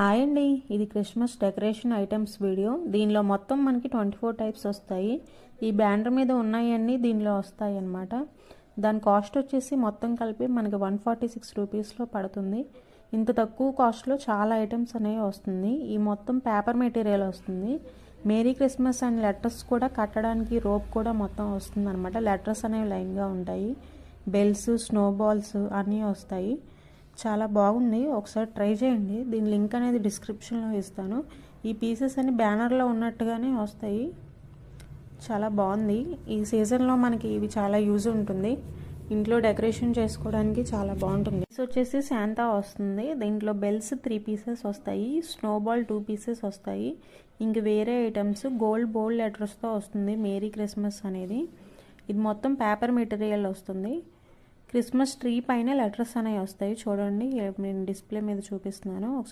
Hi అండి, ఇది Christmas decoration items video. దీనిలో మొత్తం మనకి 24 టైప్స్ వస్తాయి. ఈ బ్యానర్ మీద ఉన్నాయన్నీ దీనిలో వస్తాయి అన్నమాట. దాని కాస్ట్ వచ్చేసి మొత్తం కలిపి మనకి 146 రూపీస్లో పడుతుంది. ఇంత తక్కువ కాస్ట్లో చాలా ఐటమ్స్ అనేవి వస్తుంది. ఈ మొత్తం పేపర్ మెటీరియల్ వస్తుంది. మేరీ క్రిస్మస్ అండ్ లెటర్స్ కూడా కట్టడానికి రోప్ కూడా మొత్తం వస్తుంది అనమాట. లెటర్స్ అనేవి లైన్గా ఉంటాయి. బెల్స్, స్నో బాల్స్ అన్నీ వస్తాయి. చాలా బాగుంది, ఒకసారి ట్రై చేయండి. దీని లింక్ అనేది డిస్క్రిప్షన్లో ఇస్తాను. ఈ పీసెస్ అన్ని బ్యానర్లో ఉన్నట్టుగానే వస్తాయి. చాలా బాగుంది. ఈ సీజన్లో మనకి ఇవి చాలా యూజ్ ఉంటుంది. ఇంట్లో డెకరేషన్ చేసుకోవడానికి చాలా బాగుంటుంది. ఇది వచ్చేసి శాంతా వస్తుంది. దీంట్లో బెల్స్ 3 పీసెస్ వస్తాయి, స్నోబాల్ 2 పీసెస్ వస్తాయి. ఇంక వేరే ఐటమ్స్ గోల్డ్ బోల్డ్ లెటర్స్తో వస్తుంది మేరీ క్రిస్మస్ అనేది. ఇది మొత్తం పేపర్ మెటీరియల్ వస్తుంది. క్రిస్మస్ ట్రీ పైన లెటర్స్ అనేవి వస్తాయి. చూడండి, నేను డిస్ప్లే మీద చూపిస్తున్నాను.